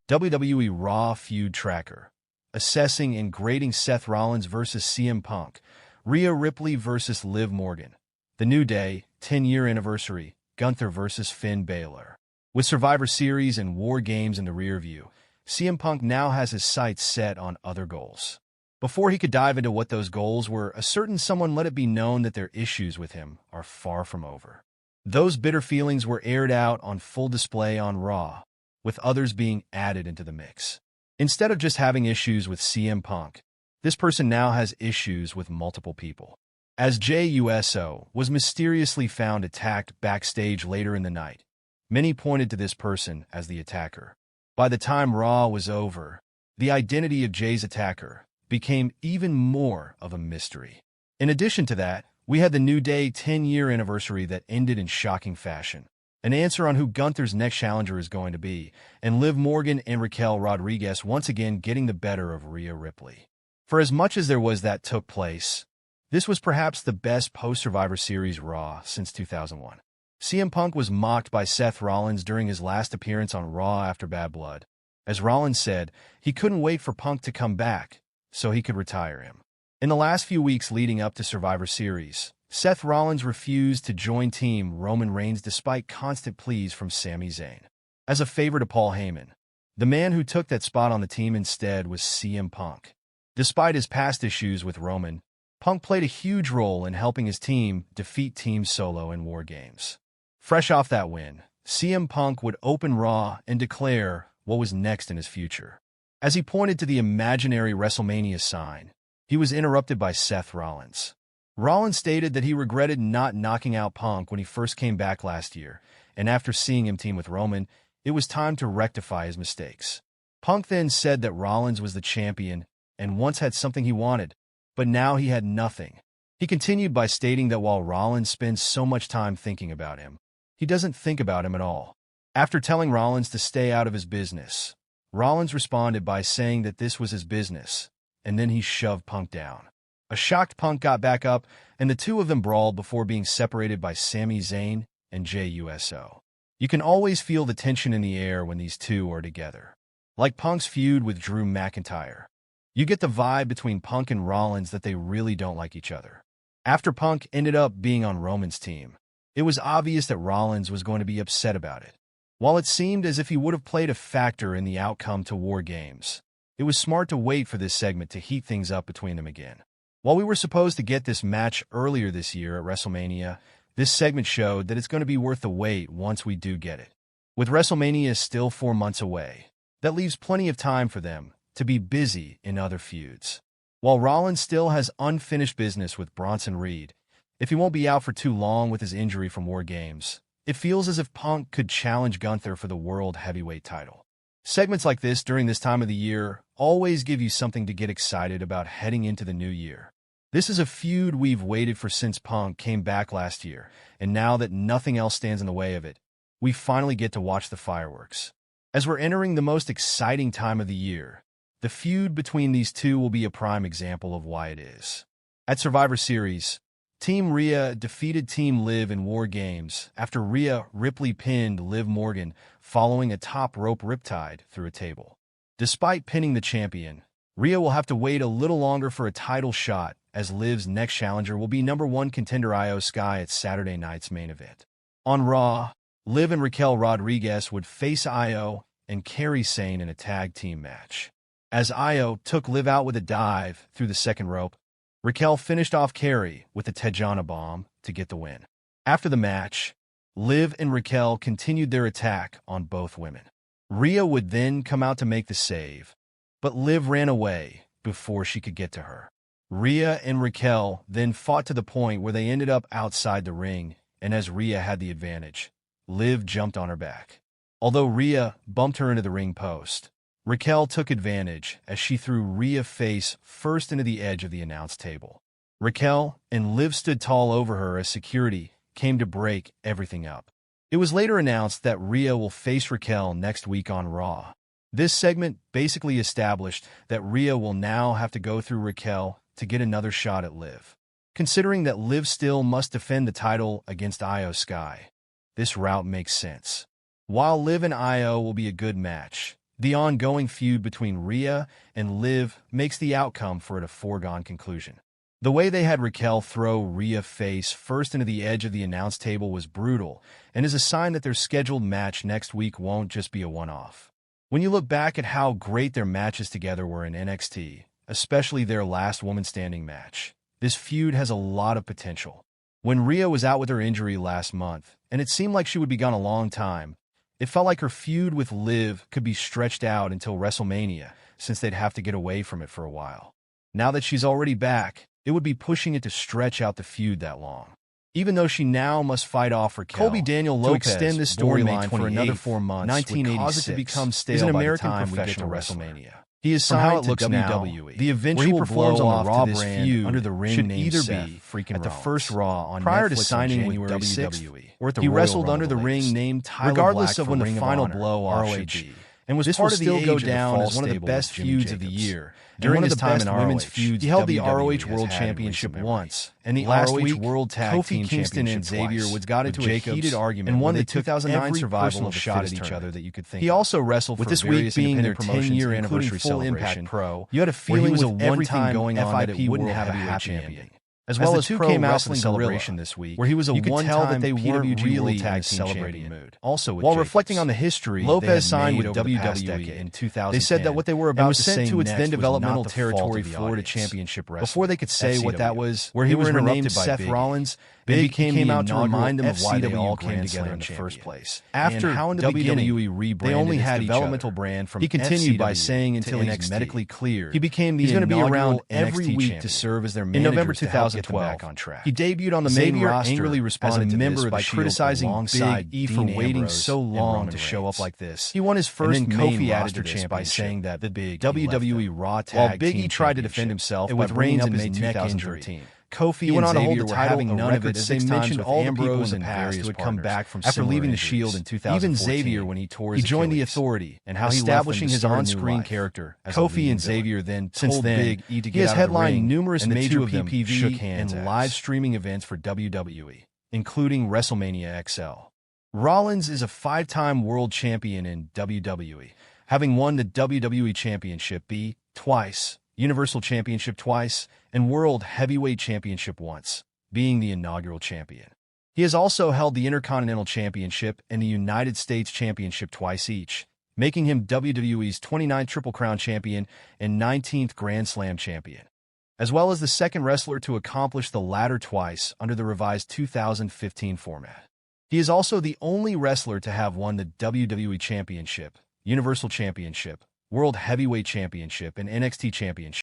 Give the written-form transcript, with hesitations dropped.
WWE RAW FEUD TRACKER, assessing and grading Seth Rollins versus CM Punk, Rhea Ripley versus Liv Morgan, The New Day, 10-year anniversary, Gunther versus Finn Balor. With Survivor Series and War Games in the rearview, CM Punk now has his sights set on other goals. Before he could dive into what those goals were, a certain someone let it be known that their issues with him are far from over. Those bitter feelings were aired out on full display on Raw, with others being added into the mix. Instead of just having issues with CM Punk, this person now has issues with multiple people. As Jey Uso was mysteriously found attacked backstage later in the night, many pointed to this person as the attacker. By the time Raw was over, the identity of Jey's attacker became even more of a mystery. In addition to that, we had the New Day 10-year anniversary that ended in shocking fashion. An answer on who Gunther's next challenger is going to be, and Liv Morgan and Raquel Rodriguez once again getting the better of Rhea Ripley. For as much as there was that took place, this was perhaps the best post-Survivor Series Raw since 2001. CM Punk was mocked by Seth Rollins during his last appearance on Raw after Bad Blood. As Rollins said, he couldn't wait for Punk to come back so he could retire him. In the last few weeks leading up to Survivor Series, Seth Rollins refused to join Team Roman Reigns despite constant pleas from Sami Zayn. As a favor to Paul Heyman, the man who took that spot on the team instead was CM Punk. Despite his past issues with Roman, Punk played a huge role in helping his team defeat Team Solo in War Games. Fresh off that win, CM Punk would open Raw and declare what was next in his future. As he pointed to the imaginary WrestleMania sign, he was interrupted by Seth Rollins. Rollins stated that he regretted not knocking out Punk when he first came back last year, and after seeing him team with Roman, it was time to rectify his mistakes. Punk then said that Rollins was the champion and once had something he wanted, but now he had nothing. He continued by stating that while Rollins spends so much time thinking about him, he doesn't think about him at all. After telling Rollins to stay out of his business, Rollins responded by saying that this was his business, and then he shoved Punk down. A shocked Punk got back up, and the two of them brawled before being separated by Sami Zayn and Jey Uso. You can always feel the tension in the air when these two are together. Like Punk's feud with Drew McIntyre, you get the vibe between Punk and Rollins that they really don't like each other. After Punk ended up being on Roman's team, it was obvious that Rollins was going to be upset about it. While it seemed as if he would have played a factor in the outcome to War Games, it was smart to wait for this segment to heat things up between them again. While we were supposed to get this match earlier this year at WrestleMania, this segment showed that it's going to be worth the wait once we do get it. With WrestleMania still 4 months away, that leaves plenty of time for them to be busy in other feuds. While Rollins still has unfinished business with Bronson Reed, if he won't be out for too long with his injury from War Games, it feels as if Punk could challenge Gunther for the World Heavyweight title. Segments like this during this time of the year always give you something to get excited about heading into the new year. This is a feud we've waited for since Punk came back last year, and now that nothing else stands in the way of it, we finally get to watch the fireworks. As we're entering the most exciting time of the year, the feud between these two will be a prime example of why it is. At Survivor Series, Team Rhea defeated Team Liv in War Games after Rhea Ripley pinned Liv Morgan following a top rope riptide through a table. Despite pinning the champion, Rhea will have to wait a little longer for a title shot, as Liv's next challenger will be #1 contender Io Sky at Saturday night's main event. On Raw, Liv and Raquel Rodriguez would face Io and Kairi Sane in a tag team match. As Io took Liv out with a dive through the second rope, Raquel finished off Kairi with a Tejana bomb to get the win. After the match, Liv and Raquel continued their attack on both women. Rhea would then come out to make the save, but Liv ran away before she could get to her. Rhea and Raquel then fought to the point where they ended up outside the ring, and as Rhea had the advantage, Liv jumped on her back. Although Rhea bumped her into the ring post, Raquel took advantage as she threw Rhea face first into the edge of the announce table. Raquel and Liv stood tall over her as security came to break everything up. It was later announced that Rhea will face Raquel next week on Raw. This segment basically established that Rhea will now have to go through Raquel to get another shot at Liv. Considering that Liv still must defend the title against Io Sky, this route makes sense. While Liv and Io will be a good match, The ongoing feud between Rhea and Liv makes the outcome for it a foregone conclusion. The way they had Raquel throw Rhea face first into the edge of the announce table was brutal, and is a sign that their scheduled match next week won't just be a one-off. When you look back at how great their matches together were in NXT, especially their last woman standing match, this feud has a lot of potential. When Rhea was out with her injury last month, and it seemed like she would be gone a long time, it felt like her feud with Liv could be stretched out until WrestleMania, since they'd have to get away from it for a while. Now that she's already back, it would be pushing it to stretch out the feud that long. Even though she now must fight off Raquel, Colby Daniel Lopez, to extend this storyline for another 4 months would cause it to become stale an by American the time we get to professional WrestleMania. He is From how signed it to looks WWE. now, The eventual performs blow on the off Raw to this brand feud under the ring should name either Seth be freaking at the Rollins. first Raw on Prior Netflix to signing on with January WWE, 6th, or at the he Royal wrestled Rumble under the of the ring Lakes. named Tyler Regardless Black of for when the Ring of final Honor, blow-off ROH, should be. and was This part will of the still go age of the down Fall as one of the stable best with Jimmy feuds of the Jacobs. year. And During one of his the time best in women's ROH, feuds he held the WWE ROH has World had in Championship recent once, memory. and the Last ROH week, World Tag Kofi Team Kingston and Championship Xavier twice, got with into a Jacobs, heated argument and won where the they took 2009 every survival personal of the shot at fittest each other tournament. that you could think He of. also wrestled With for this week various being their independent promotions, 10-year including anniversary Full Impact celebration, Pro, you had a where he feeling was with a everything one-time going on that it FIP wouldn't World have a Heavyweight happy Champion. ending. As well the as two Pro came out for Wrestling the celebration celebration this week, where he was a you could tell that they one-time weren't PWG really World Tag Team celebrating Champion. mood. Also, with While Jacobs, reflecting on the history Lopez they had signed made with over the WWE past decade, in 2010. they said that what they were and about was to sent say to its next then was developmental not the fault territory of the Florida audience. Championship Wrestling. Before they could say what that was, where he was were named interrupted by Seth Biggie. Rollins, Big and came the out to remind them of why they FCW all came Grand together Slam in the first champion. place. After And how in the WWE beginning, rebranded they only its had developmental each other. brand from He continued by FCW saying to until he's NXT. medically cleared, He became the he's going to be around inaugural every NXT week champion. to serve as their In manager November to help get them 2012, back on track. he debuted on the Xavier main roster angrily responded as a to member this of by the Shield criticizing alongside Big E Dean for waiting Ambrose so and long Roman to show Reigns. up like this. He won his first and then main Kofi added roster to this by championship, saying that the Big WWE Raw Tag while Big E Team tried to defend Championship, himself and by with bringing Reigns up in his May neck 2013. injury. Kofi He went and on to hold Xavier the were title having of none of it record as 6 they times mentioned with all the Ambrose people in the and past various who had come partners. back from After similar leaving the injuries. Shield in 2014, Even Xavier when he tore his he joined the Achilles. Authority, and how he establishing left his them to start a new on-screen life. character as a Kofi leading and villain. Xavier then Since told then, Big E to he get has out of the headlined ring, numerous and the major two of them PPV shook hands and as. live streaming events for WWE, including WrestleMania XL. Rollins is a 5-time world champion in WWE, having won the WWE Championship twice, Universal Championship twice, and World Heavyweight Championship once, being the inaugural champion. He has also held the Intercontinental Championship and the United States Championship twice each, making him WWE's 29th Triple Crown champion and 19th Grand Slam champion, as well as the second wrestler to accomplish the latter twice under the revised 2015 format. He is also the only wrestler to have won the WWE Championship, Universal Championship, World Heavyweight Championship, and NXT Championship.